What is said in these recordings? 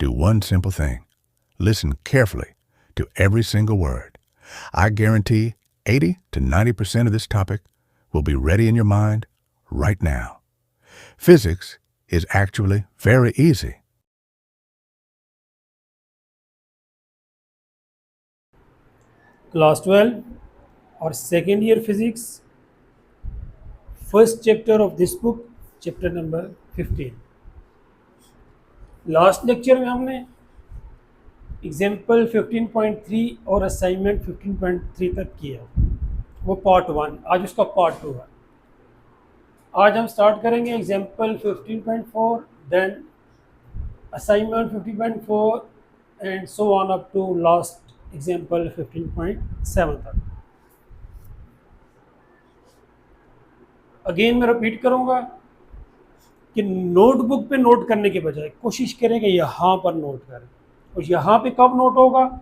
do one simple thing. Listen carefully to every single word. I guarantee 80 to 90% of this topic will be ready in your mind right now. Physics is actually very easy. Class 12 or second year physics, first chapter of this book, chapter number 15. Last lecture में हमने example 15.3 और assignment 15.3 तक किया, वो part 1। आज उसका part 2 है। आज हम स्टार्ट करेंगे example 15.4, then assignment 15.4 and so on up to last example 15.7 तक। अगेन मैं रिपीट करूंगा कि नोटबुक पे नोट करने के बजाय कोशिश करें कि यहाँ पर नोट करें। और यहाँ पे कब नोट होगा?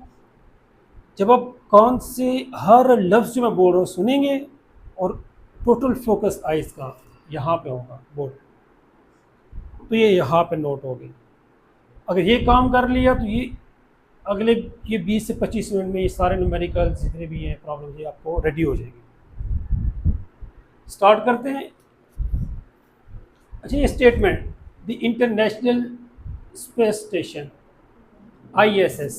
जब आप कौन से हर लफ्ज़ जो मैं बोल रहा हूँ सुनेंगे और टोटल फोकस आइज का यहाँ पे होगा बोर्ड, तो ये यहाँ पे नोट होगी। अगर ये काम कर लिया तो ये अगले 20 से 25 मिनट में ये सारे न्यूमेरिकल जितने भी हैं प्रॉब्लम ये आपको रेडी हो जाएगी। स्टार्ट करते हैं। अच्छा, ये statement the international space station ISS,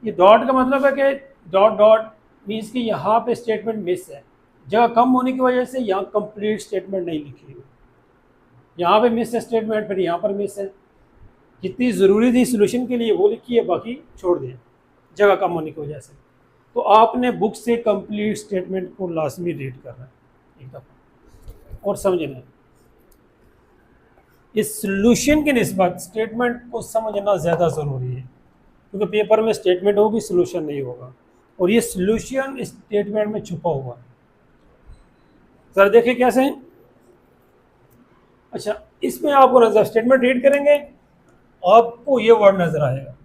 ये डॉट का मतलब है कि डॉट डॉट मीन्स कि यहाँ पे स्टेटमेंट मिस है, जगह कम होने की वजह से यहाँ कंप्लीट स्टेटमेंट नहीं लिखी हुई। यहाँ पे मिस है स्टेटमेंट, फिर यहाँ पर मिस है। जितनी ज़रूरी थी सोल्यूशन के लिए वो लिखी है, बाकी छोड़ दें जगह कम होने की वजह से। तो आपने बुक से कंप्लीट स्टेटमेंट को लाजमी रीड करना है एक दफ़ा और समझना है। इस सोल्यूशन के निस्बत स्टेटमेंट को समझना ज़्यादा ज़रूरी है, क्योंकि पेपर में स्टेटमेंट होगी, सोल्यूशन नहीं होगा, और ये सोल्यूशन स्टेटमेंट में छुपा हुआ है। सर देखिए कैसे। अच्छा, इसमें आपको नजर स्टेटमेंट रीड करेंगे, आपको ये वर्ड नज़र आएगा,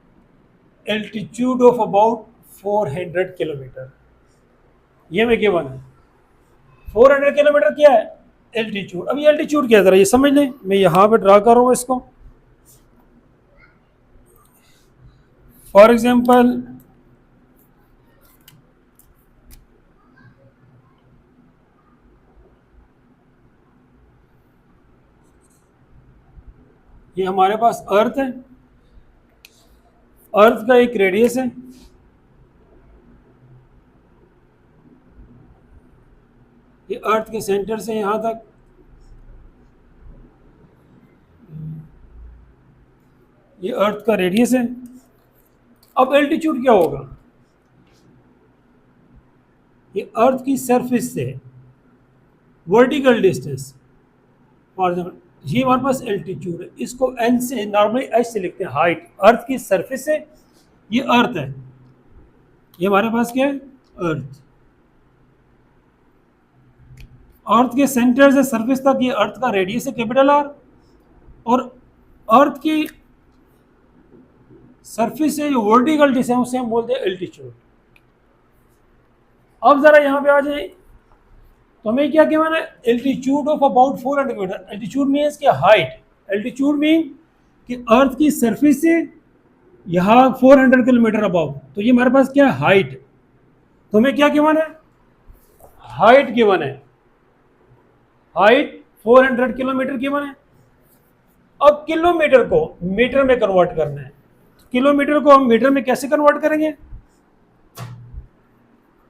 एल्टीट्यूड ऑफ अबाउट 400 किलोमीटर। ये में गिवन है 400 किलोमीटर क्या है एल्टीट्यूड। अब ये एल्टीट्यूड क्या है, जरा ये समझ लें। मैं यहाँ पे ड्रा कर रहा हूँ इसको। फॉर एग्जाम्पल ये हमारे पास अर्थ है, अर्थ का एक रेडियस है, ये अर्थ के सेंटर से यहाँ तक ये अर्थ का रेडियस है। अब एल्टीट्यूड क्या होगा? ये अर्थ की सरफेस से वर्टिकल डिस्टेंस, फॉर एग्जाम्पल ये हमारे पास एल्टीट्यूड है, इसको एन से नॉर्मली एच से लिखते हैं, हाइट। अर्थ की सरफेस से ये अर्थ है, ये हमारे पास क्या है अर्थ। अर्थ के सेंटर से सरफेस तक ये अर्थ का रेडियस है कैपिटल आर, और अर्थ की सरफेस से जो वर्टिकल डिस्टेंस है उसे हम बोलते हैं एल्टीट्यूड। अब जरा यहाँ पे आ जाए तो हमें क्या कहना है, altitude of about 400 kilometre. Altitude means कि हाइट, एल्टीट्यूड मीन कि अर्थ की सरफेस से यहाँ 400 किलोमीटर अबाउ, तो ये हमारे पास क्या है हाइट। तो हमें क्या गिवन है, हाइट गिवन है, हाइट 400 किलोमीटर गिवन है। अब किलोमीटर को मीटर में कन्वर्ट करना है। किलोमीटर को हम मीटर में कैसे कन्वर्ट करेंगे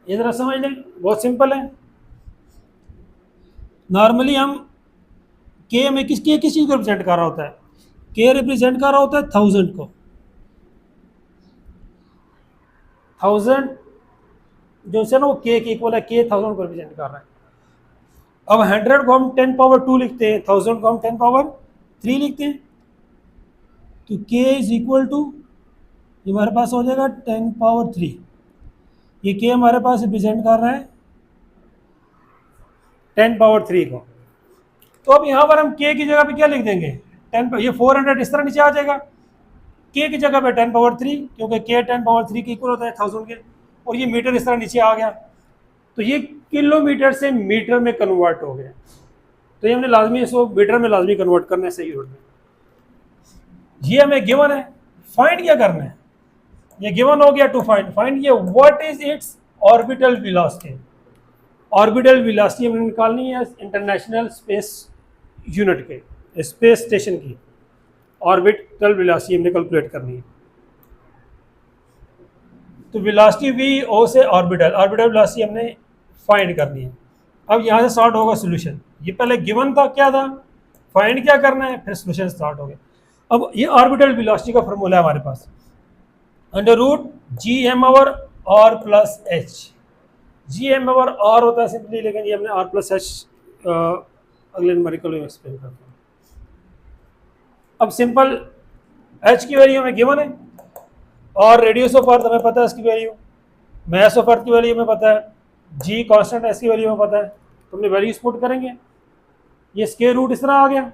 ये जरा समझ लें, बहुत सिंपल है। नॉर्मली हम के में किस चीज़ को रिप्रेजेंट कर रहा होता है, के रिप्रेजेंट कर रहा होता है 1000 को। 1000 जो है ना वो के इक्वल है, के 1000 को रिप्रेजेंट कर रहा है। अब 100 को हम 10 पावर 2 लिखते हैं, 1000 को हम 10 पावर 3 लिखते हैं, तो के इज इक्वल टू हमारे पास हो जाएगा 10 पावर 3। ये के हमारे पास रिप्रेजेंट कर रहा है 10 पावर 3 को। तो अब यहाँ पर हम के की जगह पे क्या लिख देंगे 10, ये 400 इस तरह नीचे आ जाएगा, के की जगह पे 10 पावर 3, क्योंकि के 10 पावर 3 के इक्वल होता है 1000 के, और ये मीटर इस तरह नीचे आ गया, तो ये किलोमीटर से मीटर में कन्वर्ट हो गया। तो ये हमने लाजमी इसको मीटर में लाजमी कन्वर्ट करना है, सही होता है। ये हमें गिवन है, फाइंड क्या करना है, ये गिवन हो गया टू फाइंड ये what is its orbital velocity. Orbital velocity हमें निकालनी है इंटरनेशनल स्पेस यूनिट के, स्पेस स्टेशन की ऑर्बिटल वेलोसिटी हमने कैलकुलेट करनी है। तो वेलोसिटी वी ओ से ऑर्बिटल वेलोसिटी हमने फाइंड करनी है। अब यहाँ से स्टार्ट होगा सोल्यूशन, ये पहले गिवन था क्या था, फाइंड क्या करना है, फिर सोल्यूशन स्टार्ट हो गया। अब ये ऑर्बिटल वेलोसिटी का फॉर्मूला है हमारे पास, under root G M over R plus H. G M over R होता है सिंपली, लेकिन ये हमने आर प्लस एच अगले न्यूमेरिकल में एक्सप्लेन करते हैं। अब सिंपल एच की वैल्यू हमें गिवन है और रेडियस ऑफ अर्थ हमें पता है इसकी वैल्यू, मास ऑफ अर्थ की वैल्यू हमें पता है, जी कांस्टेंट है इसकी वैल्यू हमें पता है, तो हमने वैल्यूज पुट करेंगे। ये स्क्वायर रूट इस तरह आ गया,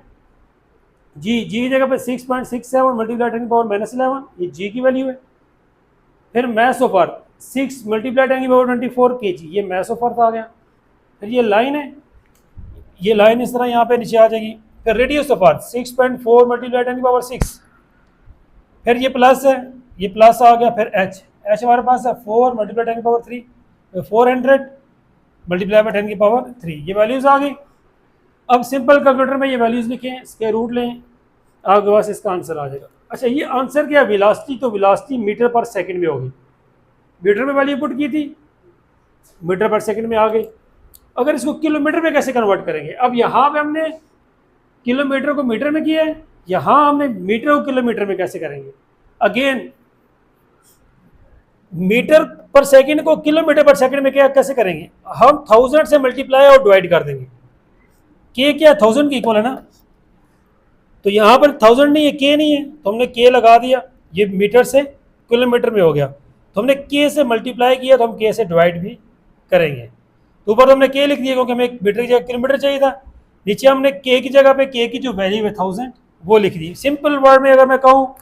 जी की जगह पे 6.67 मल्टीप्लाई 10⁻11, ये जी की वैल्यू है। फिर मास ऑफ अर्थ 6 मल्टीप्लाई 10⁻24 kg, ये मास ऑफ अर्थ आ गया। फिर ये लाइन है, ये लाइन इस तरह यहाँ पे नीचे आ जाएगी। फिर रेडियस ऑफ अर्थ 6.4 मल्टीप्लाई 10⁻6, फिर ये प्लस है, ये प्लस आ गया। फिर एच हमारे पास है 4 मल्टीप्लाई 10⁻3, 400 मल्टीप्लाई बाई 10⁻3, ये वैल्यूज आ गई। अब सिंपल कैलकुलेटर में ये वैल्यूज लिखें, स्क्वायर रूट लें, आपके पास इसका आंसर आ जाएगा। अच्छा, ये आंसर क्या है, वेलोसिटी, तो वेलोसिटी मीटर पर सेकंड में होगी। मीटर में वैल्यू पुट की थी, मीटर पर सेकंड में आ गई। अगर इसको किलोमीटर में कैसे कन्वर्ट करेंगे, अब यहाँ पे हमने किलोमीटर को मीटर में किया है, यहाँ हमने मीटर को किलोमीटर में कैसे करेंगे। अगेन मीटर पर सेकंड को किलोमीटर पर सेकंड में क्या कैसे करेंगे, हम 1000 से मल्टीप्लाई और डिवाइड कर देंगे। के क्या 1000 की इक्वल है ना, तो यहाँ पर 1000 नहीं है, के नहीं है, तो हमने के लगा दिया, ये मीटर से किलोमीटर में हो गया। तो हमने के से मल्टीप्लाई किया, तो हम के से डिवाइड भी करेंगे। तो ऊपर हमने के लिख दिया क्योंकि हमें मीटर की जगह किलोमीटर चाहिए था। नीचे हमने के की जगह पे के की जो वैल्यू है 1000 वो लिख दी। सिंपल वर्ड में अगर मैं कहूँ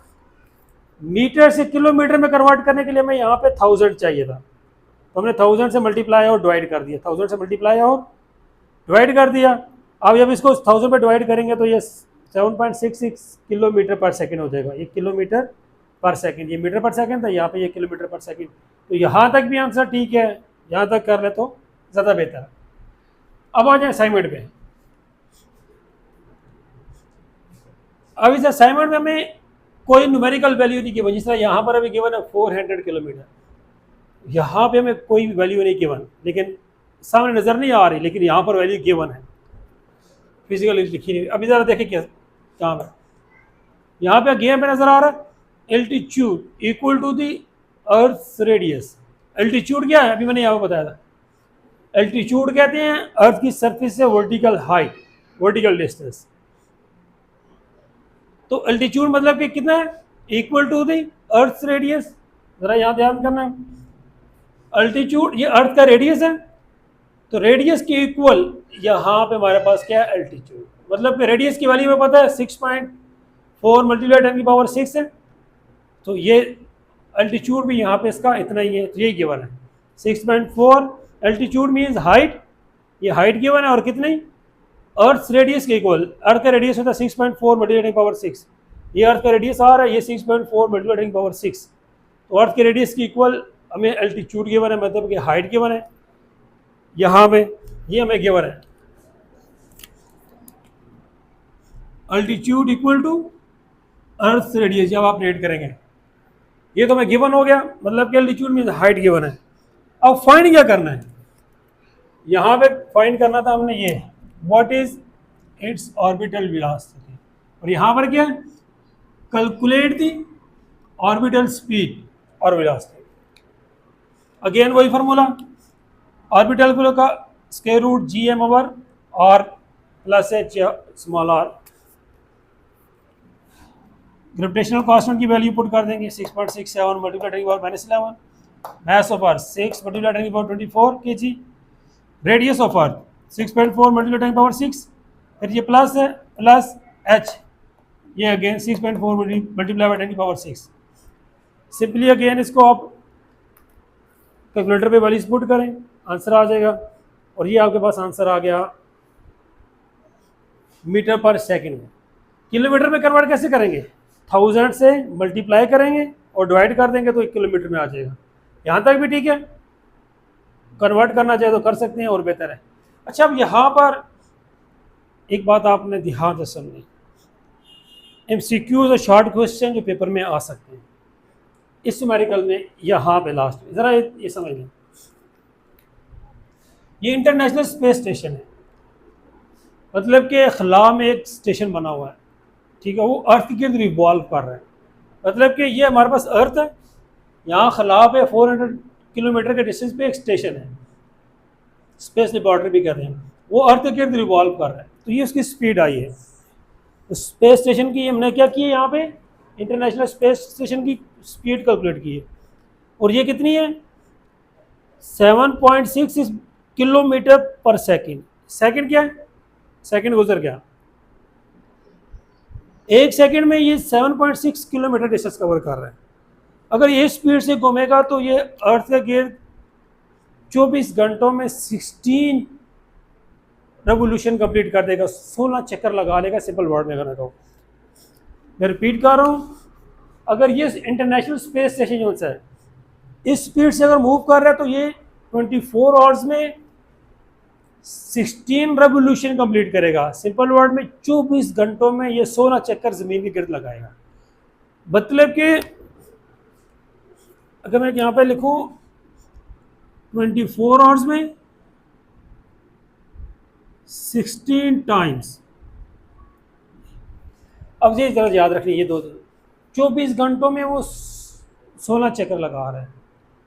मीटर से किलोमीटर में कन्वर्ट करने के लिए हमें यहाँ पे 1000 चाहिए था, तो हमने 1000 से मल्टीप्लाई और डिवाइड कर दिया, 1000 से मल्टीप्लाई और डिवाइड कर दिया। अब जब इसको 1000 पे डिवाइड करेंगे तो ये 7.66 किलोमीटर पर सेकंड हो जाएगा। ये किलोमीटर पर सेकंड, ये मीटर पर सेकंड था, यहाँ पे ये किलोमीटर पर सेकंड। तो यहाँ तक भी आंसर ठीक है, यहाँ तक कर ले तो ज़्यादा बेहतर है। अब आ जाए असाइनमेंट पे। अब इस असाइनमेंट में हमें कोई न्यूमेरिकल वैल्यू नहीं गिवन, जिस तरह यहाँ पर अभी गिवन है 400 किलोमीटर, यहाँ पे हमें कोई वैल्यू नहीं गिवन, लेकिन सामने नज़र नहीं आ रही, लेकिन यहाँ पर वैल्यू गिवन है, फिजिकली लिखी नहीं। अभी ज़रा देखें क्या कहाँ पर, यहाँ पे गेम पे नज़र आ रहा है altitude equal to the earth radius. Altitude क्या है, अभी मैंने यहाँ पर बताया था, एल्टीट्यूड कहते हैं अर्थ की सरफेस से वर्टिकल हाइट, वर्टिकल डिस्टेंस। तो एल्टीट्यूड मतलब कि कितना है, equal to the earth radius. जरा यहाँ ध्यान करना है, अल्टीट्यूड ये अर्थ का रेडियस है, तो रेडियस के इक्वल यहाँ पे हमारे पास क्या है, एल्टीट्यूड। मतलब कि रेडियस की वैल्यू में पता है 6.4 मल्टीप्लाई 10⁻6 है, तो ये अल्टीट्यूड भी यहाँ पे इसका इतना ही है, तो यही गिवन है 6.4। अल्टीट्यूड मीन्स हाइट, ये हाइट गिवन है, और कितनी, अर्थ रेडियस के इक्वल। अर्थ का रेडियस होता है 6.4 मल्टीप्लाई 10⁻6, ये अर्थ का रेडियस आ रहा है, ये 6.4 मल्टीप्लाई 10⁻6, तो अर्थ के रेडियस की इक्वल हमें एल्टीट्यूड गिवन है, मतलब कि हाइट गिवन है यहाँ में, ये हमें गिवन है altitude equal to earth radius. जब आप रेड करेंगे ये तो हमें गिवन हो गया, मतलब कि एल्टीट्यूड मीन्स हाइट गिवन है। अब फाइंड क्या करना है, यहाँ पे फाइंड करना था हमने ये what is its orbital velocity, और यहाँ पर क्या है, कैलकुलेट दी ऑर्बिटल स्पीड और वेलोसिटी। अगेन वही फार्मूला, ऑर्बिटल फ्लो का square root G M over R plus H small r. Gravitational constant की वैल्यू पुट कर देंगे 6.67 multiply 10⁻11, mass of earth 6 multiply 10⁻24 kg, radius of earth 6.4 multiply 10⁻6, फिर ये plus है, plus H, ये again 6.4 multiply by 10⁻6। Simply again इसको आप calculator पे वैल्यूज पुट करें, आंसर आ जाएगा, और ये आपके पास आंसर आ गया मीटर पर सेकंड में। किलोमीटर में कन्वर्ट कैसे करेंगे, 1000 से मल्टीप्लाई करेंगे और डिवाइड कर देंगे तो 1 किलोमीटर में आ जाएगा। यहाँ तक भी ठीक है, कन्वर्ट करना चाहे तो कर सकते हैं और बेहतर है। अच्छा, अब यहाँ पर एक बात आपने ध्यान से सुननी, MCQs और शॉर्ट क्वेश्चन जो पेपर में आ सकते हैं इस न्यूमेरिकल में, यहाँ पे लास्ट में ज़रा ये समझ लें, ये इंटरनेशनल स्पेस स्टेशन है, मतलब कि खला में एक स्टेशन बना हुआ है, ठीक है, वो अर्थ के गिर्द रिवॉल्व कर रहा है। मतलब कि ये हमारे पास अर्थ है, यहाँ खला पे 400 किलोमीटर के डिस्टेंस पे एक स्टेशन है, स्पेस लेबॉर्ट्री भी कहते हैं, वो अर्थ के गिर्द रिवॉल्व कर रहा है, तो ये उसकी स्पीड आई है। तो स्पेस स्टेशन की हमने क्या की है, यहाँ पे इंटरनेशनल स्पेस स्टेशन की स्पीड कैलकुलेट की है, और ये कितनी है 7.66 किलोमीटर पर सेकंड। सेकंड क्या है, सेकंड गुजर गया, एक सेकंड में ये 7.6 किलोमीटर डिस्टेंस कवर कर रहा है। अगर ये स्पीड से घूमेगा तो ये अर्थ के गिर्द 24 घंटों में 16 रेवोल्यूशन कंप्लीट कर देगा, 16 चक्कर लगा लेगा, सिंपल वर्ड में कहना कहूँ। मैं रिपीट कर रहा हूँ, अगर ये इंटरनेशनल स्पेस स्टेशन जो है इस स्पीड से अगर मूव कर रहा है तो ये 24 आवर्स में 16 रेवोल्यूशन कंप्लीट करेगा, सिंपल वर्ड में 24 घंटों में ये 16 चक्कर ज़मीन के गिर्द लगाएगा। मतलब कि अगर मैं यहाँ पे लिखूँ 24 आवर्स में 16 टाइम्स, अब ये जरा याद रखिए, ये 24 घंटों में वो 16 चक्कर लगा रहा है,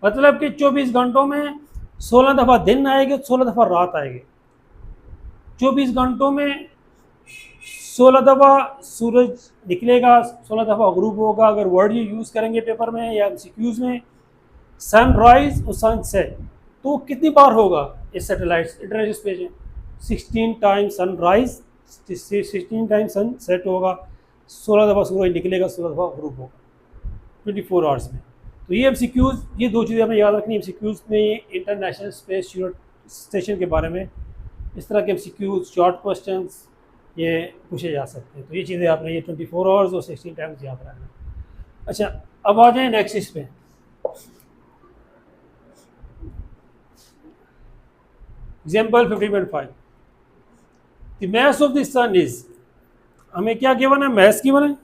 मतलब कि 24 घंटों में 16 दफ़ा दिन आएंगे, 16 दफ़ा रात आएगी, 24 घंटों में 16 दफ़ा सूरज निकलेगा, 16 दफ़ा गुरूब होगा। अगर वर्ड ये यूज़ करेंगे पेपर में या MCQs में, सनराइज और सनसेट, तो कितनी बार होगा इस सैटेलाइट इंटरनेशनल स्पेस में, 16 टाइम्स सनराइज, 16 टाइम्स सनसेट होगा, 16 दफ़ा सूरज निकलेगा, 16 दफ़ा गुरूब होगा 24 आवर्स में। तो ये MCQs, ये दो चीज़ें हमें याद रखनी। MCQs में ये इंटरनेशनल स्पेस स्टेशन के बारे में इस तरह के MCQs शॉर्ट क्वेश्चंस ये पूछे जा सकते हैं। तो ये चीज़ें आपने ये 24 आवर्स और 16 टाइम्स याद रखना। अच्छा, अब आ जाए नेक्स्ट इस पे, example 15.5, the mass of the sun is, हमें क्या गिवन है, मास गिवन है,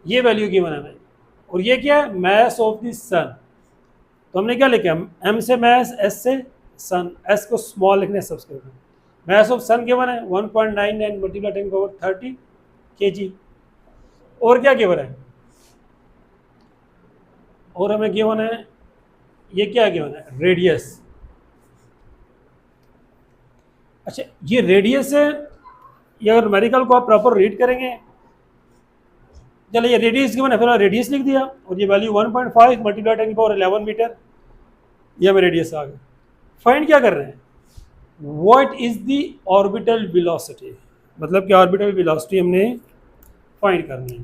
ये वैल्यू गिवन है हमें, और ये क्या है मास ऑफ द सन। तो हमने क्या लिखा, M से मास, S से सन, S को स्मॉल लिखने सब्सक्राइब में, मास ऑफ सन गिवन है 1.99 मल्टीप्लाई 10⁻30 kg। और क्या गिवन है, और हमें गिवन है, ये क्या गिवन है, रेडियस। अच्छा, ये रेडियस है, ये अगर न्यूमेरिकल को आप प्रॉपर रीड करेंगे, चलिए ये रेडियस गिवन है, फिर रेडियस लिख दिया, और ये वैल्यू 1.5 मल्टीप्लाई 10⁻11 मीटर, ये हमें रेडियस आ गया। फाइंड क्या कर रहे हैं, what is the orbital velocity, मतलब कि ऑर्बिटल वेलोसिटी हमने फाइंड करनी है।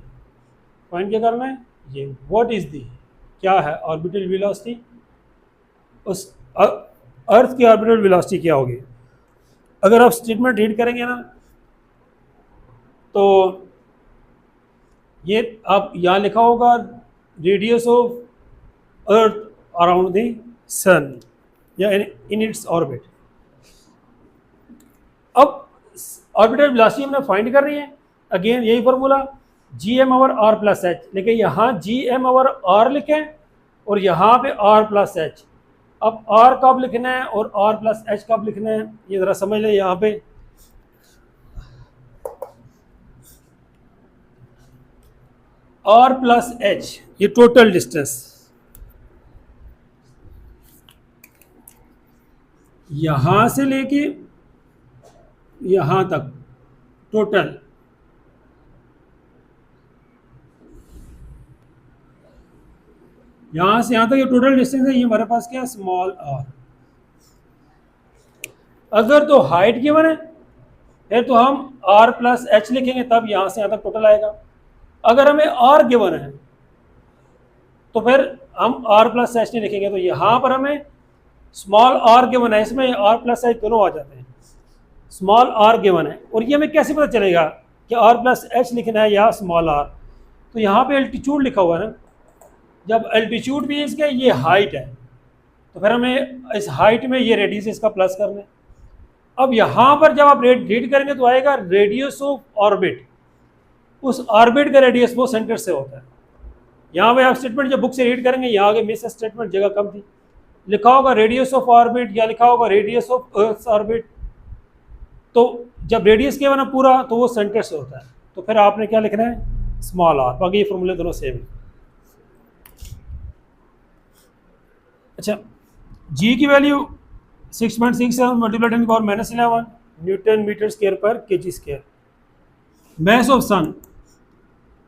फाइंड क्या करना है, ये व्हाट इज द, क्या है ऑर्बिटल वेलोसिटी, उस अर्थ की ऑर्बिटल वेलोसिटी क्या होगी। अगर आप स्टेटमेंट रीड करेंगे ना, तो ये आप यहाँ लिखा होगा radius of earth around the sun या इन इट्स ऑर्बिट। अब ऑर्बिटल वेलोसिटी हमने फाइंड कर रही है, अगेन यही फार्मूला Gm/r+h, लेकिन यहाँ Gm/r लिखें और यहाँ पे r+h। अब r कब लिखना है और r+h कब लिखना है, ये ज़रा समझ लें। यहाँ पे r+h ये टोटल डिस्टेंस, यहाँ से लेके यहाँ तक टोटल, यहाँ से यहाँ तक ये टोटल डिस्टेंस है, ये हमारे पास क्या है स्मॉल r। अगर तो हाइट गिवन है फिर तो हम r+h लिखेंगे, तब यहाँ से यहाँ तक टोटल आएगा। अगर हमें r गिवन है तो फिर हम r+h नहीं लिखेंगे, तो यहाँ पर हमें स्मॉल r गिवन है, इसमें r+h दोनों आ जाते हैं। स्मॉल r गिवन है, और ये हमें कैसे पता चलेगा कि आर प्लस एच लिखना है या स्मॉल आर, तो यहाँ पे एल्टीट्यूड लिखा हुआ है ना, जब एल्टीट्यूड भी इसका ये हाइट है तो फिर हमें इस हाइट में ये रेडियस इसका प्लस करना है। अब यहाँ पर जब आप रीड करेंगे तो आएगा रेडियस ऑफ ऑर्बिट, उस ऑर्बिट का रेडियस वो सेंटर से होता है। यहाँ पे आप स्टेटमेंट जब बुक से रीड करेंगे, यहाँ आगे मिस स्टेटमेंट जगह कम थी, लिखा होगा रेडियस ऑफ ऑर्बिट या लिखा होगा रेडियस ऑफ अर्थ ऑर्बिट, तो जब रेडियस के ना पूरा तो वो सेंटर से होता है, तो फिर आपने क्या लिखना है, स्मॉल आर। बाकी ये फॉर्मूले दोनों सेम है। अच्छा, जी की value 6.67 multiplied in power -11 newton metre square पर kg square. Mass of sun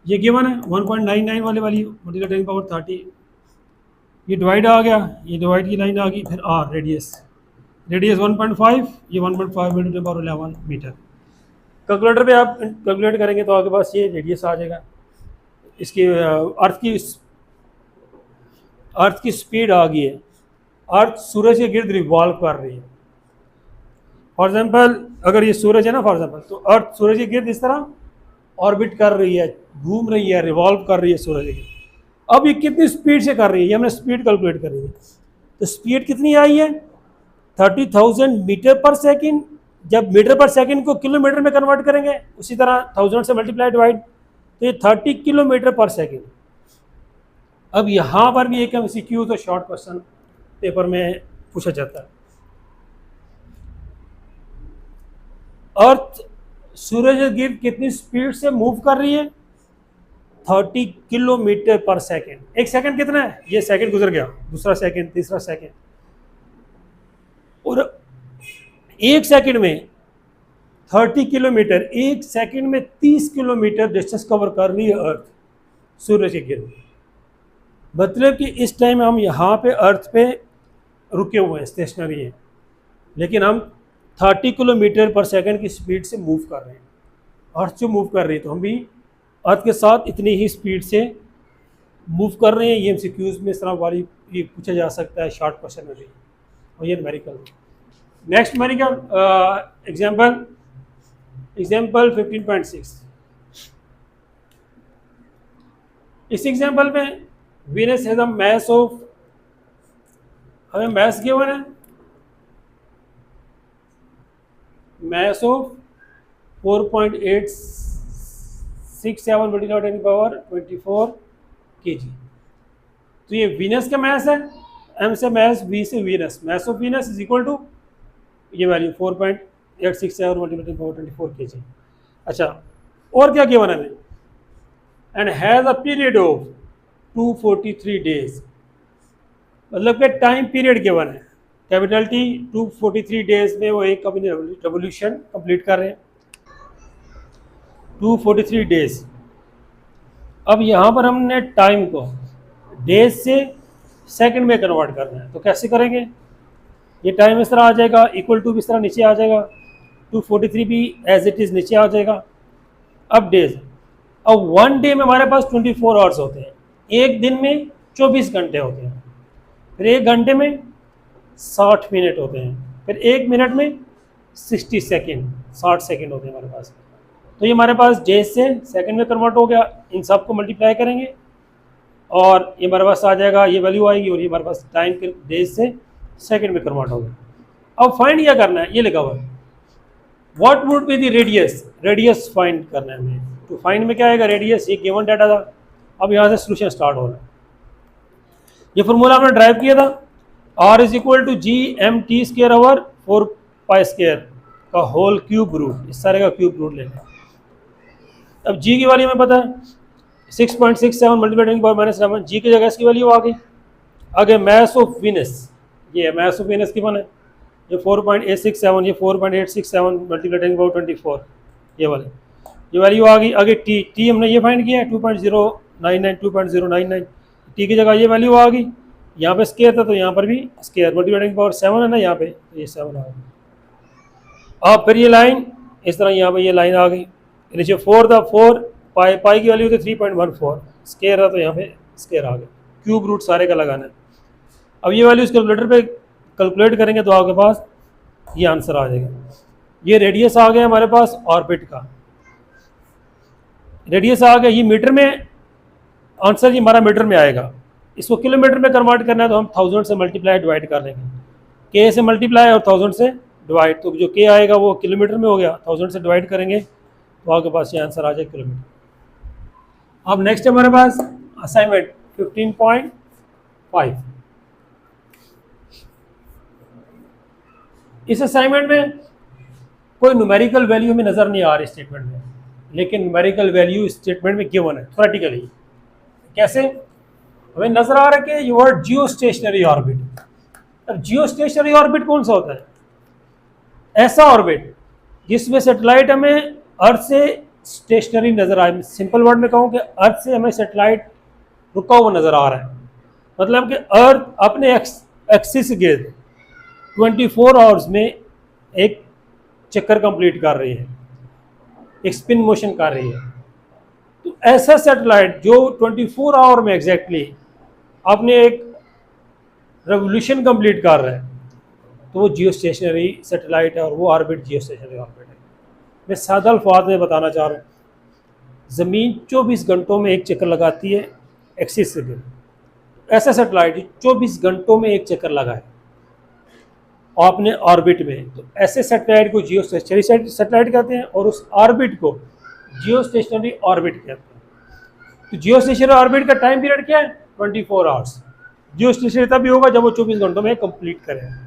ये गिवन है 1.99 वाले वैल्यू मल्टीप्लाइड इन पावर 30, ये डिवाइड आ गया, ये डिवाइड की लाइन आ गई, फिर आर रेडियस 1.5, ये 1.5 × 10⁻11 मीटर। कैलकुलेटर पे आप कैलकुलेट करेंगे तो आपके पास ये रेडियस आ जाएगा। इसकी अर्थ की स्पीड आ गई है, अर्थ सूरज के गिर्द रिवॉल्व कर रही है। फॉर एग्जांपल अगर ये सूरज है ना, फॉर एग्जांपल, तो अर्थ सूरज के गिर्द इस तरह ऑर्बिट कर रही है, घूम रही है, रिवॉल्व कर रही है सूरज के गिर्द। अब ये कितनी स्पीड से कर रही है, ये हमने स्पीड कैलकुलेट कर रही है, तो स्पीड कितनी आई है 30,000 मीटर पर सेकेंड। जब मीटर पर सेकेंड को किलोमीटर में कन्वर्ट करेंगे उसी तरह 1000 से मल्टीप्लाई डिवाइड, तो ये 30 किलोमीटर पर सेकेंड। अब यहाँ पर भी एक MCQ तो शॉर्ट क्वेश्चन पेपर में पूछा जाता है, अर्थ सूरज के गिर्द कितनी स्पीड से मूव कर रही है, 30 किलोमीटर पर सेकेंड। एक सेकंड कितना है, ये सेकंड गुजर गया, दूसरा सेकंड, तीसरा सेकंड, और एक सेकंड में 30 किलोमीटर, एक सेकंड में 30 किलोमीटर डिस्टेंस कवर कर रही है अर्थ सूरज के गिर्द। मतलब कि इस टाइम हम यहाँ पे अर्थ पे रुके हुए हैं, स्टेशनरी हैं, लेकिन हम 30 किलोमीटर पर सेकंड की स्पीड से मूव कर रहे हैं। अर्थ जो मूव कर रही है तो हम भी अर्थ के साथ इतनी ही स्पीड से मूव कर रहे हैं। ये MCQs में इस तरह वाली ये पूछा जा सकता है शॉर्ट क्वेश्चन में भी, और ये न्यूमेरिकल। Next numerical example 15.6। इस एग्जाम्पल में Venus has a mass of, हमें मास गिवन है, mass of 4.867 multiplied in power 24 kg। तो ये वीनस का मास है, M से मास, V से Venus, mass of Venus is equal to ये value 4.867 multiplied in power 24 kg। अच्छा, और क्या गिवन है हमें, and has a period of 243 days, मतलब कि टाइम पीरियड गिवन है, कैपिटल T 243 डेज में वो एक अपनी रेवोल्यूशन कंप्लीट कर रहे हैं, 243 डेज। अब यहाँ पर हमने टाइम को डेज से सेकंड में कन्वर्ट करना है, तो कैसे करेंगे, ये टाइम इस तरह आ जाएगा, इक्वल टू भी इस तरह नीचे आ जाएगा, 243 भी एज इट इज़ नीचे आ जाएगा। अब डेज, अब वन डे में हमारे पास 24 आवर्स होते हैं, एक दिन में 24 घंटे होते हैं, फिर एक घंटे में 60 मिनट होते हैं, फिर एक मिनट में 60 सेकेंड, 60 सेकेंड होते हैं हमारे पास। तो ये हमारे पास डेज से सेकंड में कन्वर्ट हो गया, इन सब को मल्टीप्लाई करेंगे और ये हमारे पास आ जाएगा, ये वैल्यू आएगी, और ये हमारे पास टाइम के डेज से सेकंड में कन्वर्ट हो गया। अब फाइंड क्या करना है, ये लिखा हुआ है what would be the radius, radius find करना है हमें। तो फाइंड में क्या आएगा, रेडियस, ये गिवन डाटा था। अब यहाँ से सोल्यूशन स्टार्ट हो रहा है। ये फॉर्मूला हमने ड्राइव किया था, R is equal to GMT square over 4π square का होल क्यूब रूट, इस सारे का क्यूब रूट लेना है। अब G की वैल्यू हमें पता है 6.67 मल्टीप्लाइड बाय -11, G की जगह इसकी वैल्यू आ गई। आगे मास ऑफ वीनस, ये मास ऑफ वीनस की वन है, ये 4.867, ये 4.867 मल्टीप्लाइड बाय 24, ये वाले, ये वैल्यू आ गई। आगे T हमने ये फाइंड किया है 2.099, T की जगह ये वैल्यू आ गई। यहाँ पे स्केयर था तो यहाँ पर भी स्केयर, मल्टीप्लाइड पावर 7 है ना यहाँ पे, तो ये 7 आ गई। अब फिर ये लाइन इस तरह यहाँ पे ये लाइन आ गई, नीचे 4 था, 4 पाई की वैल्यू थी 3.14, स्केयर है तो यहाँ पे स्केयर आ गया। क्यूब रूट सारे का लगाना है। अब ये वैल्यू इस कैलकुलेटर पे कैलकुलेट करेंगे तो आपके पास ये आंसर आ जाएगा। ये रेडियस आ गया हमारे पास ऑर्बिट का, रेडियस आ गया, ये मीटर में, आंसर ये हमारा मीटर में आएगा। इसको किलोमीटर में कन्वर्ट करना है तो हम 1000 से मल्टीप्लाई डिवाइड कर लेंगे, के से मल्टीप्लाई और 1000 से डिवाइड, तो जो के आएगा वो किलोमीटर में हो गया, 1000 से डिवाइड करेंगे तो आपके पास ये आंसर आ जाए किलोमीटर। अब नेक्स्ट है हमारे पास असाइनमेंट 15.5। इस असाइनमेंट में कोई न्यूमेरिकल वैल्यू हमें नज़र नहीं आ रही स्टेटमेंट में, लेकिन न्यूमेरिकल वैल्यू स्टेटमेंट में गिवन है थ्योरेटिकली। कैसे? हमें नजर आ रहा है कि ये वर्ड जियो स्टेशनरी ऑर्बिट। अब जियो स्टेशनरी ऑर्बिट कौन सा होता है? ऐसा ऑर्बिट जिसमें सैटेलाइट हमें अर्थ से स्टेशनरी नजर आए। सिंपल वर्ड में कहूँ कि अर्थ से हमें सैटेलाइट रुका हुआ नजर आ रहा है, मतलब कि अर्थ अपने एक्सिस के गिर्द 24 आवर्स में एक चक्कर कंप्लीट कर रही है, एक स्पिन मोशन कर रही है। तो ऐसा सैटेलाइट जो 24 आवर में एग्जैक्टली आपने एक रेवोल्यूशन कंप्लीट कर रहा है, तो वो जियो स्टेशनरी सैटेलाइट है और वो ऑर्बिट जियो स्टेशनरी ऑर्बिट है। मैं सादा अल्फाज में बताना चाह रहा हूँ, ज़मीन 24 घंटों में एक चक्कर लगाती है एक्सिस से गिर्द। ऐसा सैटेलाइट 24 घंटों में एक चक्कर लगाए अपने ऑर्बिट में, तो ऐसे सैटेलाइट को जियो स्टेशनरी सैटेलाइट कहते हैं और उस ऑर्बिट को जियो स्टेशनरी ऑर्बिट कहते हैं। तो जियो स्टेशनरी ऑर्बिट का टाइम पीरियड क्या है? 24 आवर्स। जियो स्टेशनरी तभी होगा जब वो 24 घंटों में कंप्लीट करें।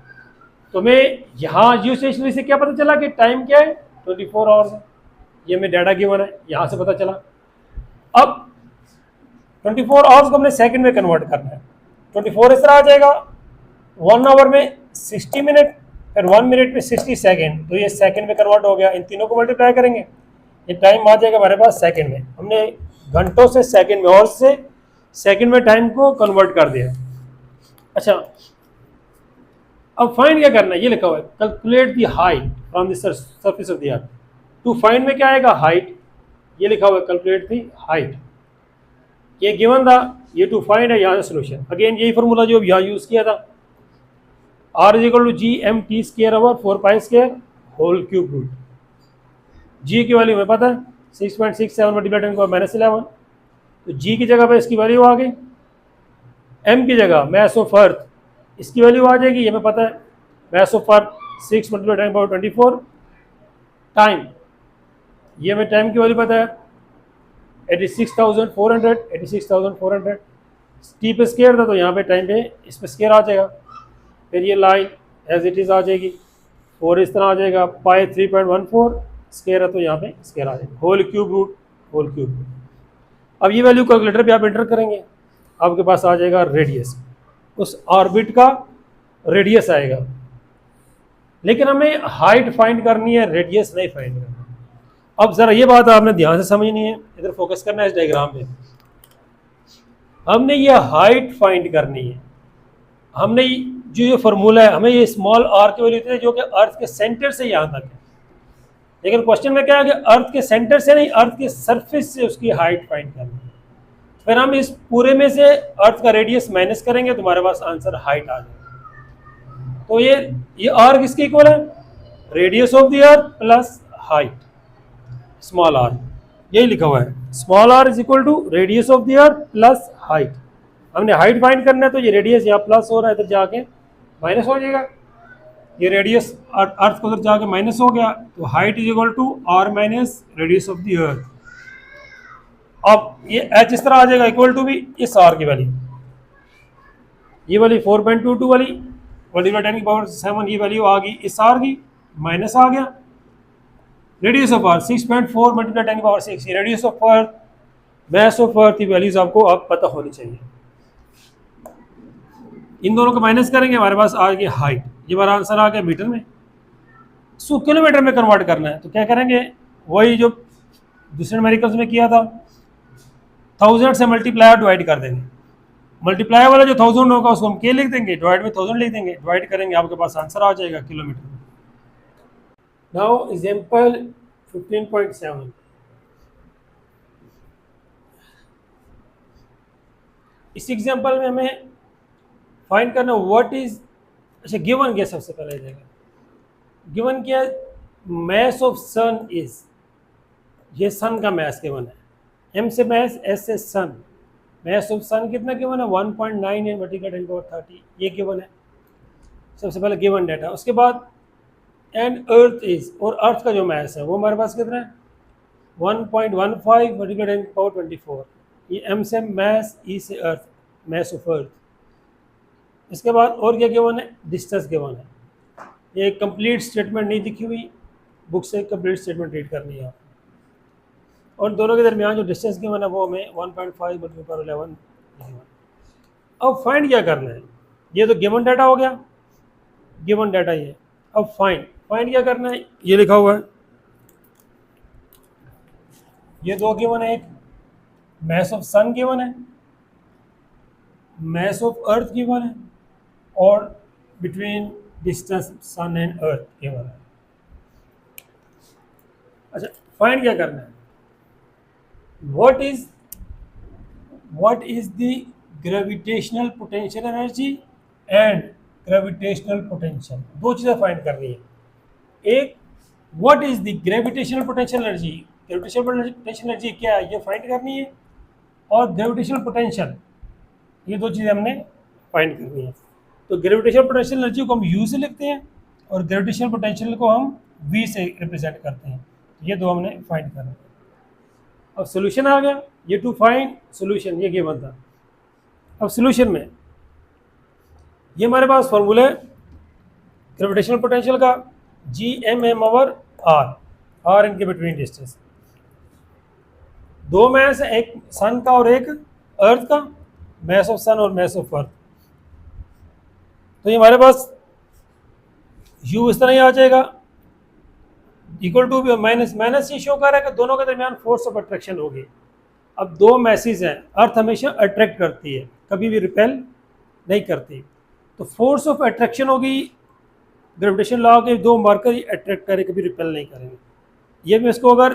तो मैं यहाँ जियो स्टेशनरी से क्या पता चला कि टाइम क्या है? 24 आवर्स है। ये मैं डाटा गिवन है, यहाँ से पता चला। अब 24 आवर्स को हमने सेकंड में कन्वर्ट करना है। 24 इस तरह आ जाएगा, 1 आवर में 60 मिनट, फिर 1 मिनट में 60 सेकेंड, तो ये सेकंड में कन्वर्ट हो गया। इन तीनों को मल्टीप्लाई करेंगे, ये टाइम आ जाएगा हमारे पास सेकंड में। हमने घंटों से सेकंड में, और से सेकंड में टाइम को कन्वर्ट कर दिया। अच्छा, अब फाइंड क्या करना है? ये लिखा हुआ है calculate the height from the surface of the earth. To find में क्या आएगा? हाइट। ये लिखा हुआ है कैलकुलेट द हाइट, ये गिवन था, ये टू फाइंड है, यहाँ से सोल्यूशन। अगेन यही फॉर्मूला जो यहाँ यूज़ किया था, R is equal to G M T square over 4 pi square whole cube root. G की वैल्यू हमें पता है 6.67 मल्टीप्लाई 10⁻11, तो जी की जगह पे इसकी वैल्यू आ गई। एम की जगह मैस ऑफ अर्थ, इसकी वैल्यू आ जाएगी, ये हमें पता है, mass of earth 6 multiply 10⁻24। Time, ये हमें टाइम की वैल्यू पता है 86,400। टी पे स्केयर था तो यहाँ पे टाइम पे इस पे स्केयर आ जाएगा। फिर ये लाइन एज इट इज़ आ जाएगी, 4 इस तरह आ जाएगा, पाई 3.14 स्केयर है तो यहाँ पे स्केयर आ जाएगा, होल क्यूब रूट। अब ये वैल्यू कैलकुलेटर पे आप एंटर करेंगे, आपके पास आ जाएगा रेडियस, उस ऑर्बिट का रेडियस आएगा। लेकिन हमें हाइट फाइंड करनी है, रेडियस नहीं फाइंड करना। अब ज़रा ये बात आपने ध्यान से समझनी है, इधर फोकस करना है इस डायग्राम पे। हमने ये हाइट फाइंड करनी है। हमने जो ये फार्मूला है, हमें ये स्मॉल आर की वैल्यू है जो कि अर्थ के सेंटर से यहाँ तक है। लेकिन क्वेश्चन में क्या है कि अर्थ के सेंटर से नहीं, अर्थ के सरफेस से उसकी हाइट फाइंड करनी है। फिर हम इस पूरे में से अर्थ का रेडियस माइनस करेंगे, तुम्हारे पास आंसर हाइट आ जाएगा। तो ये आर किसके इक्वल है? Radius of the earth plus height, small r. यही लिखा हुआ है, small r is equal to radius of the earth plus height. हमने हाइट फाइंड करना है, तो ये रेडियस यहाँ प्लस हो रहा है, इधर जाके माइनस हो जाएगा। ये रेडियस अर्थ को उधर जाके माइनस हो गया, तो height is equal to r minus radius of the earth. अब ये एच इस तरह आ जाएगा, इक्वल टू भी इस आर की वैल्यू, ये वाली 4.22 वाली मल्टीप्लाई 10⁻7, ये वैल्यू आ गई इस आर की, माइनस आ गया radius of earth 6.4 multiply 10⁻6, radius of earth, mess of अर्थ की वैल्यूज आपको अब पता होनी चाहिए। इन दोनों को माइनस करेंगे, हमारे पास आ गई हाइट। ये हमारा आंसर आ गया मीटर में। इसको किलोमीटर में कन्वर्ट करना है, तो क्या करेंगे? वही जो दूसरे न्यूमेरिकल्स में किया था, 1000 से मल्टीप्लाई डिवाइड कर देंगे। मल्टीप्लाई वाला जो 1000 होगा उसको हम के लिख देंगे, डिवाइड में 1000 लिख देंगे, डिवाइड करेंगे, आपके पास आंसर आ जाएगा किलोमीटर में। Now example 15.7। इस एग्जांपल में हमें फाइंड करना व्हाट इज, अच्छा गिवन क्या सबसे पहले जाएगा, गिवन क्या, मैस ऑफ सन इज, ये सन का मैस गिवन है, m से mass, s से sun, mass of sun कितना गिवन है 1.9 × 10⁻30, ये गिवन है सबसे पहले गिवन डाटा। उसके बाद एंड अर्थ इज, और अर्थ का जो मैस है वो हमारे पास कितना है 1.15 × 10⁻24, ये m से मैस, e से अर्थ, मैस ऑफ अर्थ। इसके बाद और क्या गिवन है, डिस्टेंस गिवन है। ये कंप्लीट स्टेटमेंट नहीं दिखी हुई, बुक से कंप्लीट स्टेटमेंट रीड करनी है आपको। और दोनों के दरमियान जो डिस्टेंस गिवन है वो हमें 1.5 × 10⁻11 गिवन। अब फाइंड क्या करना है, ये तो गिवन डाटा हो गया, गिवन डाटा ये। अब फाइंड क्या करना है, ये लिखा हुआ है, ये दो गिवन है, एक मैस ऑफ सन गिवन है, मैस ऑफ अर्थ गिवन है, और between distance sun and earth given है। अच्छा, फाइंड क्या करना है, what is the gravitational potential energy and gravitational potential, दो चीज़ें फाइंड करनी है। एक, what is the gravitational potential energy, gravitational potential energy क्या है ये फाइंड करनी है, और ग्रेविटेशनल पोटेंशियल, ये दो चीज़ें हमने फाइंड करनी है। तो ग्रेविटेशनल पोटेंशियल एनर्जी को हम यू से लिखते हैं और ग्रेविटेशनल पोटेंशियल को हम वी से रिप्रेजेंट करते हैं। ये दो हमने फाइंड करना है। अब सोल्यूशन आ गया, ये टू फाइंड सोल्यूशन, ये गिवन था। अब सोल्यूशन में ये हमारे पास फॉर्मूला है ग्रेविटेशनल पोटेंशियल का, Gm/r, r इनके बिटवीन डिस्टेंस। दो मैस है, एक सन का और एक अर्थ का, मैस ऑफ सन और मैस ऑफ अर्थ। तो ये हमारे पास u इस तरह ही आ जाएगा, इक्वल टू माइनस माइनस, ये शो कर रहा है कि दोनों के दरमियान फोर्स ऑफ अट्रैक्शन होगी। अब दो मैसेज हैं, अर्थ हमेशा अट्रैक्ट करती है, कभी भी रिपेल नहीं करती, तो फोर्स ऑफ अट्रैक्शन होगी, ग्रेविटेशन लॉ के दो मार्कर ही अट्रैक्ट करें, कभी रिपेल नहीं करेंगे। ये मैं इसको अगर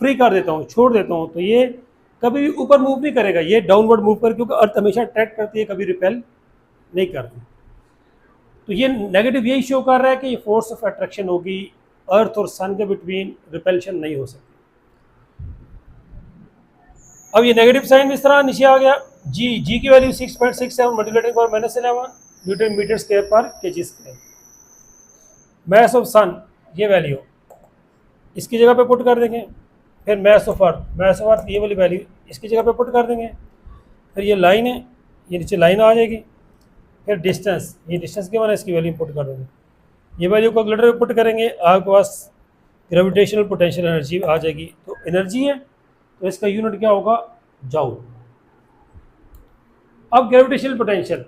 फ्री कर देता हूँ, छोड़ देता हूँ, तो ये कभी भी ऊपर मूव नहीं करेगा, ये डाउनवर्ड मूव कर, क्योंकि अर्थ हमेशा अट्रैक्ट करती है, कभी रिपेल नहीं करती। तो ये नेगेटिव यही शो कर रहा है कि ये फोर्स ऑफ अट्रैक्शन होगी, अर्थ और सन के बिटवीन रिपेल्शन नहीं हो सकती। अब ये नेगेटिव साइन इस तरह नीचे आ गया, जी की value 6.67 multiplied by -11 newton metre square पर kg square. Mass of sun, ये वैल्यू इसकी जगह पे पुट कर देंगे, फिर मैस ऑफ अर्थ ये वाली वैल्यू इसकी जगह पे पुट कर देंगे, फिर ये लाइन है, ये नीचे लाइन आ जाएगी, फिर डिस्टेंस, ये डिस्टेंस के वाला इसकी वैल्यू पुट कर देंगे, ये वैल्यू कैलकुलेटर पे पुट करेंगे, आपके पास ग्रेविटेशनल पोटेंशियल एनर्जी आ जाएगी। तो एनर्जी है तो इसका यूनिट क्या होगा, जाउल। अब ग्रेविटेशनल पोटेंशियल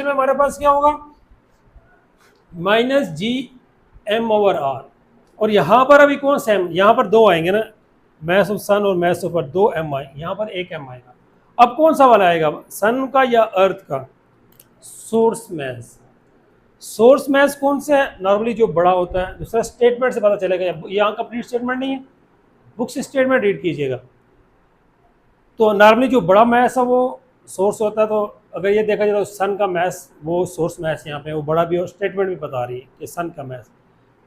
में हमारे पास क्या होगा, -Gm/r, और यहाँ पर अभी कौन सा m, यहाँ पर दो आएंगे ना, मैस ऑफ सन और मैस ऑफ अर्थ, दो m आए, यहाँ पर एक m आएगा। अब कौन सा वाला आएगा, सन का या अर्थ का, सोर्स मैस कौन सा है, नॉर्मली जो बड़ा होता है, दूसरा स्टेटमेंट से पता चलेगा, यहाँ कंप्लीट स्टेटमेंट नहीं है, बुक से स्टेटमेंट रीड कीजिएगा। तो नॉर्मली जो बड़ा मैस है वो सोर्स होता है, तो अगर ये देखा जाए तो सन का मैस वो सोर्स मैस यहाँ पे वो बड़ा भी, और स्टेटमेंट भी बता रही है कि सन का मैस,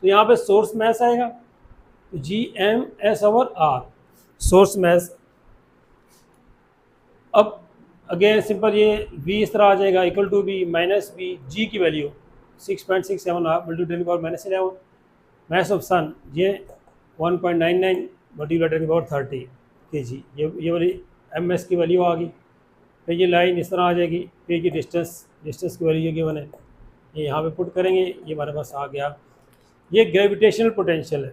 तो यहाँ पे सोर्स मैस आएगा, तो Gms/r सोर्स मैस। अब अगेन सिंपल, ये v इस तरह आ जाएगा, equal to b minus b, g की value 6.67 multiplied by -11, mass of sun ये 1.99 मल्टीप्लाइड बाय 30 kg, ये वाली ms की वैल्यू आ गई। फिर ये लाइन इस तरह आ जाएगी, फिर ये डिस्टेंस की वैल्यू ये गिवन है, ये यहाँ पे पुट करेंगे, ये हमारे पास आ गया। ये ग्रेविटेशनल पोटेंशियल है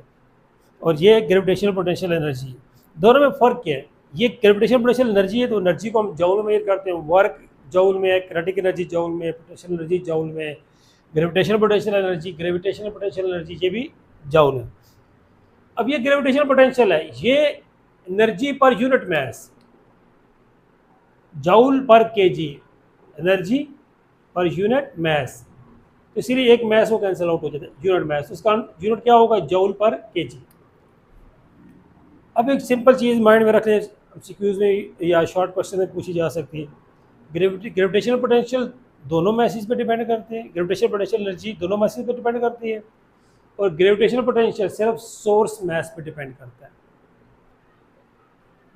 और ये ग्रेविटेशनल पोटेंशियल एनर्जी, दोनों में फ़र्क क्या है, ये ग्रेविटेशनल पोटेंशियल एनर्जी है तो एनर्जी को हम जौल में करते हैं, वर्क जौल में है, किनेटिक एनर्जी जौल में, पोटेंशियल एनर्जी जौल में, ग्रेविटेशनल पोटेंशियल एनर्जी ये भी जौल है। अब ये ग्रेविटेशनल पोटेंशियल है, ये एनर्जी पर यूनिट मैस, जौल पर केजी, एनर्जी पर यूनिट मैस, तो इसीलिए एक मैस वो कैंसिल आउट हो जाता है, यूनिट मैस, उसका यूनिट क्या होगा, जौल पर केजी। अब एक सिंपल चीज़ माइंड में रख लें, एमसीक्यूज में या शॉर्ट क्वेश्चन में पूछी जा सकती है, ग्रेविटेशनल पोटेंशियल दोनों मैसेज पे डिपेंड करते हैं, ग्रेविटेशनल पोटेंशियल एनर्जी दोनों मैसेज पे डिपेंड करती है, और ग्रेविटेशनल पोटेंशियल सिर्फ सोर्स मैस पे डिपेंड करता है।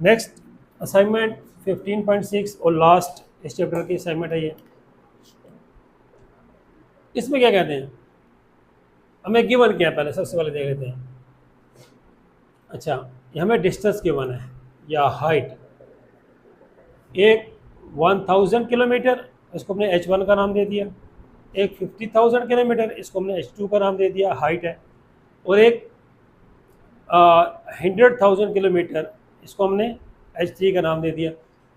नेक्स्ट असाइनमेंट 15.6 और लास्ट इस चैप्टर की असाइनमेंट है ये। इसमें क्या कहते हैं, हमें गिवन क्या है पहले सबसे पहले देख लेते हैं। अच्छा, ये हमें डिस्टेंस गिवन है या हाइट, एक 1000 किलोमीटर, इसको हमने h1 का नाम दे दिया। एक 50,000 किलोमीटर, इसको हमने h2 का नाम दे दिया, हाइट है। और एक 100,000 किलोमीटर, इसको हमने h3 का नाम दे दिया।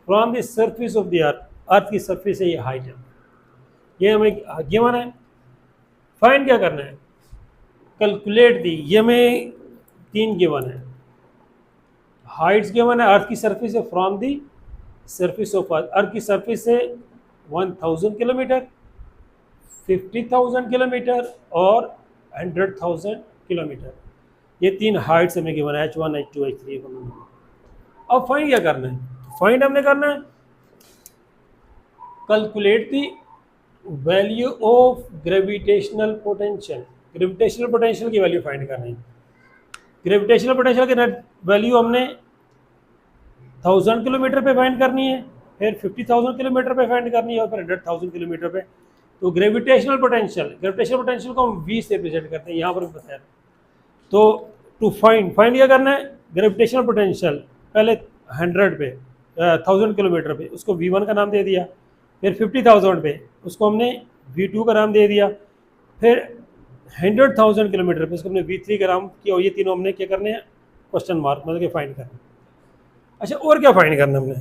From the surface of the earth, earth की सरफेस से ये हाइट है, ये हमें गिवन है। फाइंड क्या करना है, कैलकुलेट दी, ये हमें 3 गिवन है। हाइट्स गिवन है, अर्थ की सरफेस से from the surface of earth, earth की सरफेस से 1000 किलोमीटर, 50,000 किलोमीटर और 100,000 किलोमीटर, ये 3 हाइट्स हमें गिवन है, h1 h2 h3। अब फाइंड क्या करना है, फाइंड हमने करना है calculate the value of gravitational potential, gravitational potential की वैल्यू फाइंड करनी है। ग्रेविटेशनल पोटेंशियल की वैल्यू हमने 1000 किलोमीटर पे फाइंड करनी है, फिर 50,000 किलोमीटर पे फाइंड करनी है और फिर 100,000 किलोमीटर पे। तो ग्रेविटेशनल पोटेंशियल को हम v से रिप्रेजेंट करते हैं, यहाँ पर भी बताया। तो टू फाइंड क्या करना है, ग्रेविटेशनल पोटेंशियल पहले 100 पे 1000 किलोमीटर पे उसको v1 का नाम दे दिया, फिर 50,000 पे उसको हमने v2 का नाम दे दिया, फिर 100,000 किलोमीटर पे उसको हमने v3 का नाम किया। और ये तीनों हमने क्या करने हैं, क्वेश्चन मार्क मतलब कि फाइंड करना। अच्छा, और क्या फाइंड करना हमने,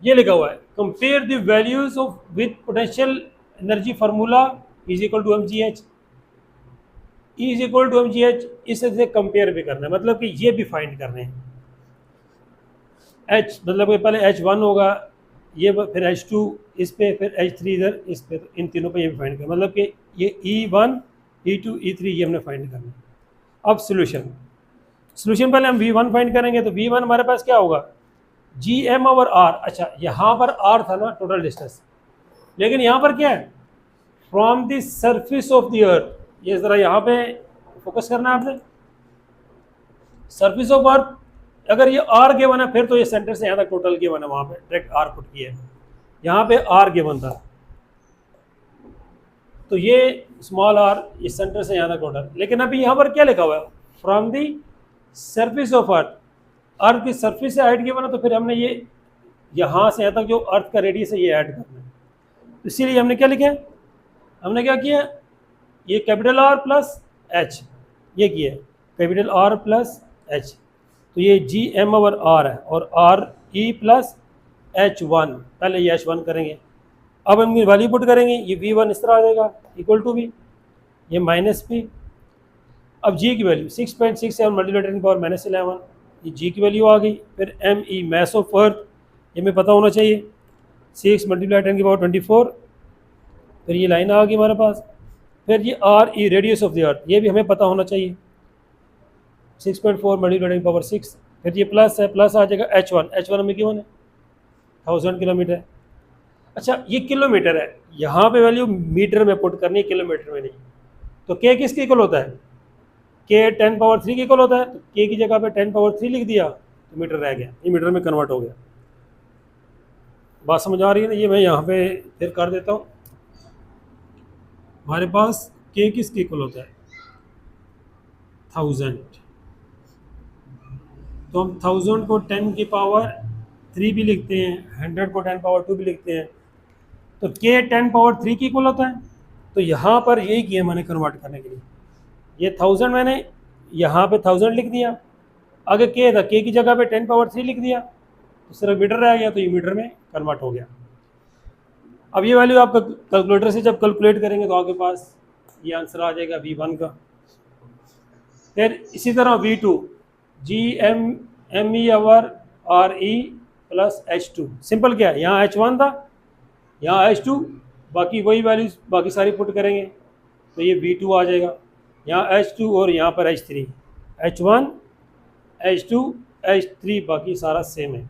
ये लिखा हुआ है compare the values of with potential energy formula is equal to mgh, is equal to mgh, इससे कंपेयर भी करना है, मतलब कि ये भी फाइंड करने हैं। h मतलब कि पहले h1 होगा, ये फिर h2 इस पे, फिर h3 इधर इस पे, तो इन तीनों पे ये भी फाइंड करना, मतलब कि ये e1 e2 e3 ये हमने फाइंड करना है। अब सोल्यूशन पहले हम v1 फाइंड करेंगे, तो v1 हमारे पास क्या होगा, gm ओवर r। अच्छा, यहाँ पर r था ना टोटल डिस्टेंस, लेकिन यहाँ पर क्या है, from the surface of the अर्थ, ये ज़रा यहाँ पे फोकस करना है आपने, सरफेस ऑफ अर्थ। अगर ये r गिवन है फिर तो ये सेंटर से यहाँ तक टोटल गिवन है, वहाँ पे डायरेक्ट r पुट किया है, यहाँ पे r गिवन था, तो ये स्मॉल r, ये सेंटर से यहाँ तक टोटल। लेकिन अभी यहाँ पर क्या लिखा हुआ है, from the surface of earth, earth की सरफेस से हाइट गिवन है, तो फिर हमने ये यहाँ से यहाँ तक जो अर्थ का रेडियस है ये ऐड करना है। तो इसीलिए हमने क्या लिखा है, हमने क्या किया, ये कैपिटल R प्लस h, ये किया कैपिटल R प्लस h, तो ये gm ओवर r है, और re प्लस h1, पहले ये h1 करेंगे, अब हम वैल्यू पुट करेंगे, ये v1 इस तरह आ जाएगा इक्वल टू v, ये माइनस p। अब g की वैल्यू 6.67 मल्टीप्लाई पावर -11, ये g की वैल्यू आ गई। फिर me मैस ऑफ अर्थ, ये हमें पता होना चाहिए, 6 मल्टीप्लाई 10 की पावर 24, फिर ये लाइन आ गई हमारे पास। फिर ये re रेडियस ऑफ द अर्थ, ये भी हमें पता होना चाहिए, 6.4 मल्टीप्लाई 10 पावर 6, फिर ये प्लस है, प्लस आ जाएगा h1 हमें क्यों है 1000 किलोमीटर। अच्छा, ये किलोमीटर है, यहाँ पे वैल्यू मीटर में पुट करनी है, किलोमीटर में नहीं। तो k किसके इक्वल होता है, k 10 पावर 3 के इक्वल होता है, तो k की जगह पे 10 पावर 3 लिख दिया तो मीटर रह गया, ये मीटर में कन्वर्ट हो गया। बात समझ आ रही है ना, ये मैं यहाँ पे फिर कर देता हूँ। हमारे पास k किसके इक्वल होता है 1000, तो हम 1000 को 10 की पावर 3 भी लिखते हैं, 100 को 10 पावर 2 भी लिखते हैं, तो k 10 पावर 3 की इक्वल होता है। तो यहाँ पर यही किया मैंने कन्वर्ट करने के लिए, ये 1000 मैंने यहाँ पे 1000 लिख दिया, आगे k था, k की जगह पे 10 पावर 3 लिख दिया, तो सिर्फ मीटर रह गया, तो ये मीटर में कन्वर्ट हो गया। अब ये वैल्यू आप कैलकुलेटर से जब कैलकुलेट करेंगे तो आपके पास ये आंसर आ जाएगा v1 का। फिर इसी तरह v2 gme over re plus h2, simple क्या है, यहाँ h1 था, यहाँ h2, बाकी वही वैल्यूज बाकी सारी पुट करेंगे तो ये v2 आ जाएगा, यहाँ h2 और यहाँ पर h3, h1 h2 h3 बाकी सारा सेम है,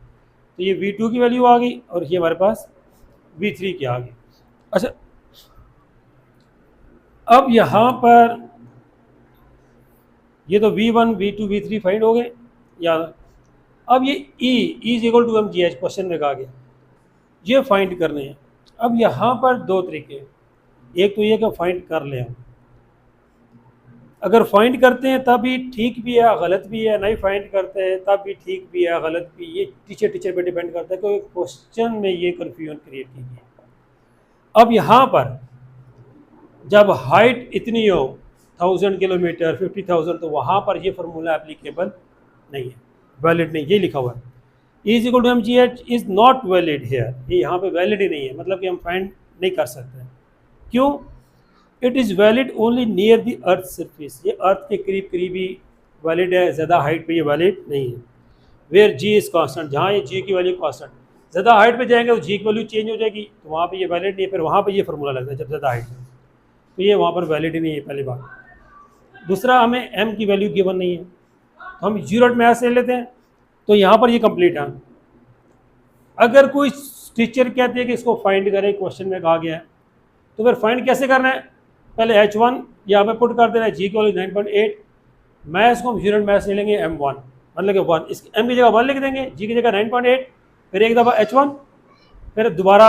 तो ये v2 की वैल्यू आ गई और ये हमारे पास v3 की आ गई। अच्छा, अब यहाँ पर ये तो v1 v2 v3 फाइंड हो गए याद। अब ये E is equal to mgh question में कहा गया, ये फाइंड करने हैं। अब यहाँ पर दो तरीके हैं, एक तो ये कि फाइंड कर लें हम, अगर फाइंड करते हैं तब भी ठीक भी है गलत भी है, नहीं फाइंड करते हैं तब भी ठीक भी है गलत भी, ये टीचर पे डिपेंड करता है, क्योंकि क्वेश्चन में ये कन्फ्यूजन क्रिएट की है। अब यहाँ पर जब हाइट इतनी हो 1000 किलोमीटर 50,000, तो वहाँ पर ये फार्मूला एप्लीकेबल नहीं है, वैलिड नहीं, ये लिखा हुआ है is equal to mgh is not valid here, ये यहाँ पे वैलिड ही नहीं है, मतलब कि हम फाइंड नहीं कर सकते। क्यों? It is valid only near the earth surface, ये अर्थ के करीब करीब ही वैलिड है, ज़्यादा हाइट पे ये वैलिड नहीं है। वेयर जी इज़ कांस्टेंट, जहाँ ये जी की वैल्यू कांस्टेंट, ज़्यादा हाइट पे जाएंगे तो जी की वैल्यू चेंज हो जाएगी, तो वहाँ पे ये वैलिड नहीं है, फिर वहाँ पे ये फार्मूला लगता है जब ज़्यादा हाइट है, तो ये वहाँ पर वैलिड ही नहीं है, पहली बात। दूसरा, हमें m की वैल्यू गिवन नहीं है, तो हम जीरो मैथ ले लेते हैं, तो यहाँ पर ये कंप्लीट है। अगर कोई टीचर कहते हैं कि इसको फाइंड करें, क्वेश्चन में कहा गया है, तो फिर फाइंड कैसे करना है? पहले h1 यहाँ पे पुट कर देना है, जी की वैल्यू 9.8, मैथ्स को हम जीरो मैथ्स ले लेंगे m1, मतलब कि 1, इस m की जगह 1 लिख देंगे, जी की जगह 9.8, फिर एक दफ़ा h1, फिर दोबारा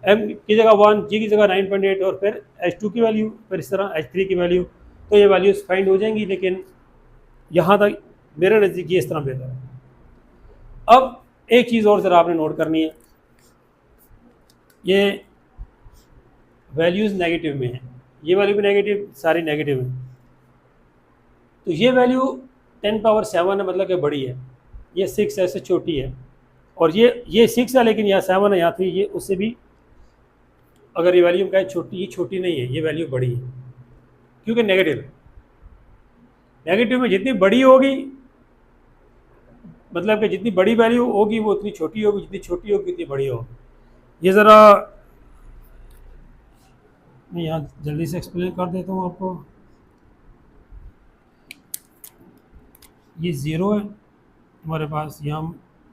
m की जगह 1, जी की जगह 9.8, और फिर h2 की वैल्यू, फिर इस तरह h3 की वैल्यू, तो ये वैल्यूज़ फाइंड हो जाएंगी। लेकिन यहाँ तक मेरे नज़दीक ये इस तरह बेहतर है। अब एक चीज़ और ज़रा आपने नोट करनी है, ये वैल्यूज़ नेगेटिव में है, ये वैल्यू भी नेगेटिव, सारी नेगेटिव है, तो ये वैल्यू 10⁻7 है, मतलब कि बड़ी है, ये 6 है, इससे छोटी है, और ये 6 है, लेकिन यहाँ 7 है, यहाँ 3, ये उससे भी, अगर ये वैल्यू कहें छोटी, ये छोटी नहीं है, ये वैल्यू बड़ी है, क्योंकि नेगेटिव है। नेगेटिव में जितनी बड़ी होगी, मतलब कि जितनी बड़ी वैल्यू होगी वो उतनी छोटी होगी, जितनी छोटी होगी उतनी बड़ी होगी। ये ज़रा मैं यहाँ जल्दी से एक्सप्लेन कर देता हूँ आपको। ये ज़ीरो है हमारे पास, यहाँ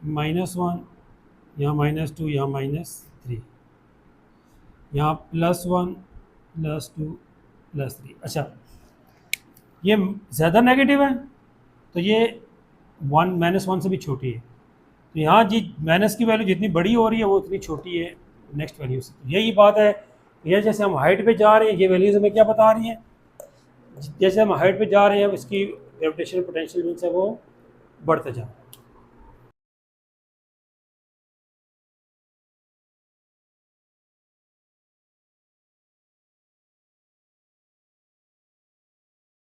-1, यहाँ -2, यहाँ -3, यहाँ +1 +2 +3। अच्छा, ये ज़्यादा नेगेटिव है, तो ये -1 से भी छोटी है, तो यहाँ जी माइनस की वैल्यू जितनी बड़ी हो रही है वो उतनी छोटी है नेक्स्ट वैल्यू से। तो यही बात है, ये जैसे हम हाइट पे जा रहे हैं, ये वैल्यूज हमें क्या बता रही हैं, जैसे हम हाइट पे जा रहे हैं इसकी ग्रेविटेशनल पोटेंशियल मीन्स है वो बढ़ते जा रहा है।